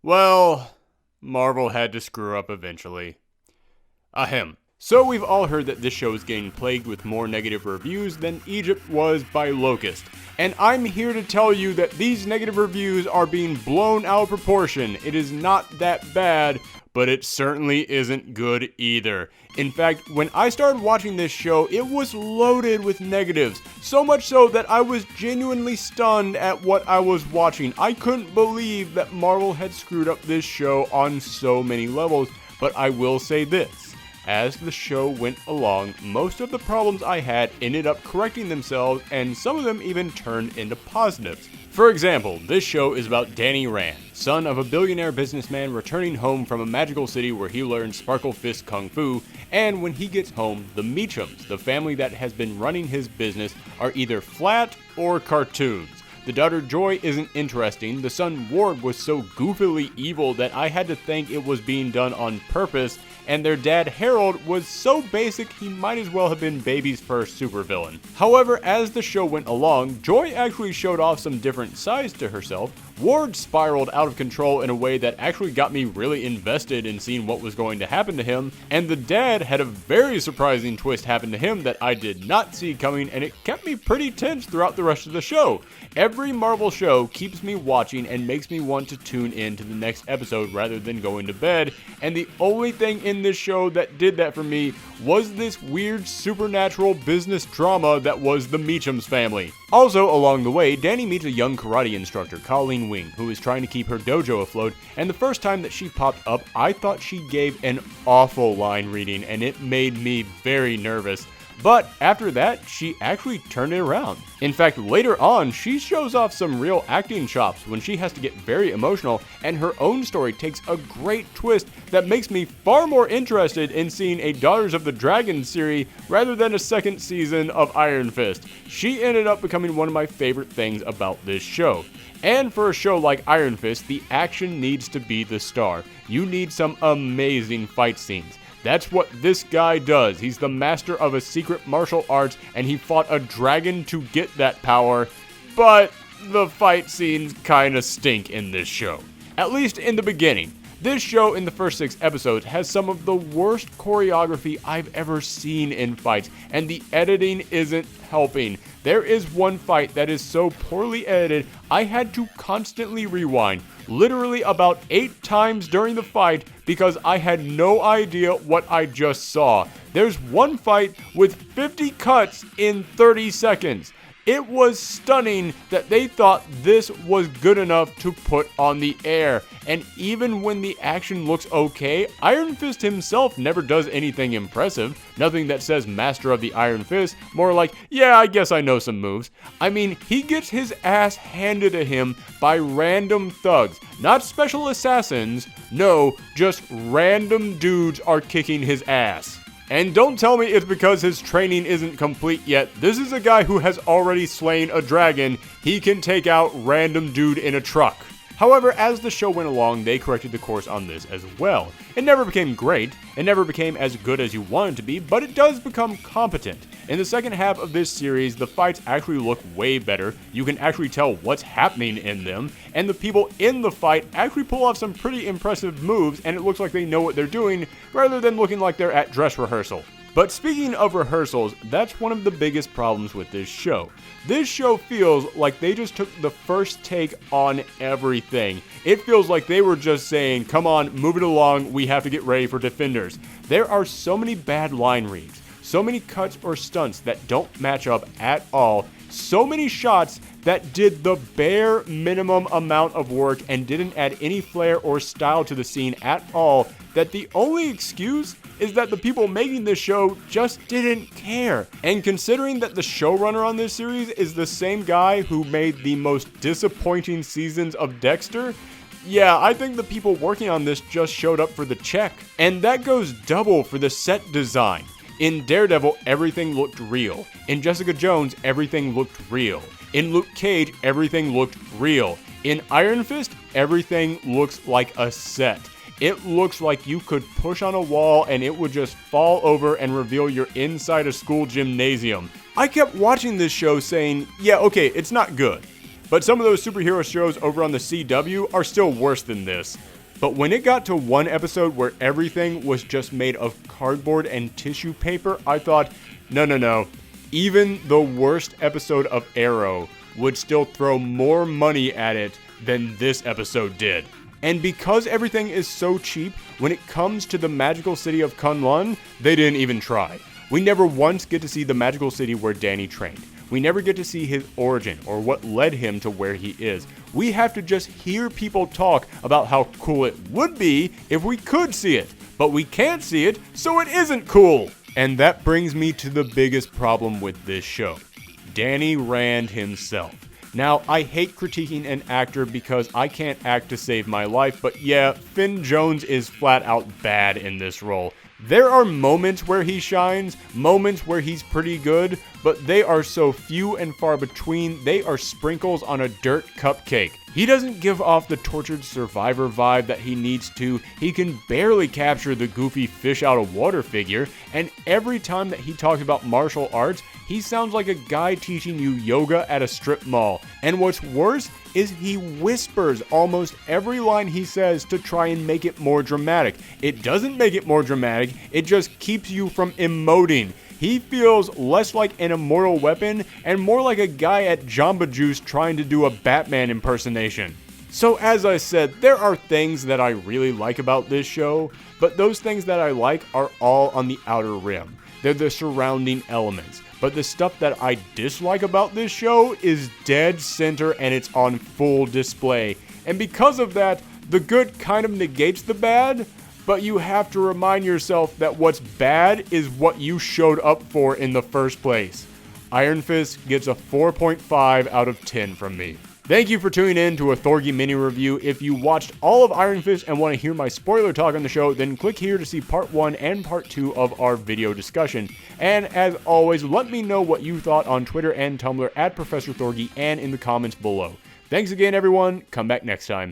Well, Marvel had to screw up eventually. Ahem. So we've all heard that this show is getting plagued with more negative reviews than Egypt was by Locust. And I'm here to tell you that these negative reviews are being blown out of proportion. It is not that bad, but it certainly isn't good either. In fact, when I started watching this show, it was loaded with negatives. So much so that I was genuinely stunned at what I was watching. I couldn't believe that Marvel had screwed up this show on so many levels. But I will say this. As the show went along, most of the problems I had ended up correcting themselves, and some of them even turned into positives. For example, this show is about Danny Rand, son of a billionaire businessman returning home from a magical city where he learned Sparkle Fist Kung Fu, and when he gets home, the Meachums, the family that has been running his business, are either flat or cartoons. The daughter Joy isn't interesting, the son Ward was so goofily evil that I had to think it was being done on purpose, and their dad Harold was so basic he might as well have been baby's first supervillain. However, as the show went along, Joy actually showed off some different sides to herself. Ward spiraled out of control in a way that actually got me really invested in seeing what was going to happen to him, and the dad had a very surprising twist happen to him that I did not see coming, and it kept me pretty tense throughout the rest of the show. Every Marvel show keeps me watching and makes me want to tune in to the next episode rather than going to bed, and the only thing in this show that did that for me was this weird supernatural business drama that was the Meachum's family. Also, along the way, Danny meets a young karate instructor, Colleen Wing, who is trying to keep her dojo afloat, and the first time that she popped up, I thought she gave an awful line reading, and it made me very nervous. But after that, she actually turned it around. In fact, later on, she shows off some real acting chops when she has to get very emotional, and her own story takes a great twist that makes me far more interested in seeing a Daughters of the Dragon series rather than a second season of Iron Fist. She ended up becoming one of my favorite things about this show. And for a show like Iron Fist, the action needs to be the star. You need some amazing fight scenes. That's what this guy does. He's the master of a secret martial arts, and he fought a dragon to get that power. But the fight scenes kinda stink in this show. At least in the beginning. This show in the first 6 episodes has some of the worst choreography I've ever seen in fights, and the editing isn't helping. There is one fight that is so poorly edited, I had to constantly rewind, literally about 8 times during the fight because I had no idea what I just saw. There's one fight with 50 cuts in 30 seconds. It was stunning that they thought this was good enough to put on the air. And even when the action looks okay, Iron Fist himself never does anything impressive. Nothing that says Master of the Iron Fist, more like, yeah, I guess I know some moves. I mean, he gets his ass handed to him by random thugs. Not special assassins, no, just random dudes are kicking his ass. And don't tell me it's because his training isn't complete yet. This is a guy who has already slain a dragon. He can take out random dude in a truck. However, as the show went along, they corrected the course on this as well. It never became great, it never became as good as you want it to be, but it does become competent. In the second half of this series, the fights actually look way better, you can actually tell what's happening in them, and the people in the fight actually pull off some pretty impressive moves, and it looks like they know what they're doing, rather than looking like they're at dress rehearsal. But speaking of rehearsals, that's one of the biggest problems with this show. This show feels like they just took the first take on everything. It feels like they were just saying, come on, move it along, we have to get ready for Defenders. There are so many bad line reads, so many cuts or stunts that don't match up at all, so many shots that did the bare minimum amount of work and didn't add any flair or style to the scene at all, that the only excuse is that the people making this show just didn't care. And considering that the showrunner on this series is the same guy who made the most disappointing seasons of Dexter, yeah, I think the people working on this just showed up for the check. And that goes double for the set design. In Daredevil, everything looked real. In Jessica Jones, everything looked real. In Luke Cage, everything looked real. In Iron Fist, everything looks like a set. It looks like you could push on a wall and it would just fall over and reveal you're inside a school gymnasium. I kept watching this show saying, yeah, okay, it's not good. but some of those superhero shows over on the CW are still worse than this. But when it got to one episode where everything was just made of cardboard and tissue paper, I thought, no. Even the worst episode of Arrow would still throw more money at it than this episode did. And because everything is so cheap, when it comes to the magical city of Kunlun, they didn't even try. We never once get to see the magical city where Danny trained. We never get to see his origin or what led him to where he is. We have to just hear people talk about how cool it would be if we could see it. But we can't see it, so it isn't cool. And that brings me to the biggest problem with this show. Danny Rand himself. Now, I hate critiquing an actor because I can't act to save my life, but yeah, Finn Jones is flat out bad in this role. There are moments where he shines, moments where he's pretty good, but they are so few and far between, they are sprinkles on a dirt cupcake. He doesn't give off the tortured survivor vibe that he needs to, he can barely capture the goofy fish out of water figure, and every time that he talks about martial arts, he sounds like a guy teaching you yoga at a strip mall. And what's worse is he whispers almost every line he says to try and make it more dramatic. It doesn't make it more dramatic, it just keeps you from emoting. He feels less like an immortal weapon and more like a guy at Jamba Juice trying to do a Batman impersonation. So as I said, there are things that I really like about this show, but those things that I like are all on the outer rim. They're the surrounding elements. But the stuff that I dislike about this show is dead center and it's on full display. And because of that, the good kind of negates the bad, but you have to remind yourself that what's bad is what you showed up for in the first place. Iron Fist gets a 4.5 out of 10 from me. Thank you for tuning in to a Thorgi mini review. If you watched all of Iron Fist and want to hear my spoiler talk on the show, then click here to see part 1 and part 2 of our video discussion. And as always, let me know what you thought on Twitter and Tumblr at Professor Thorgi and in the comments below. Thanks again, everyone. Come back next time.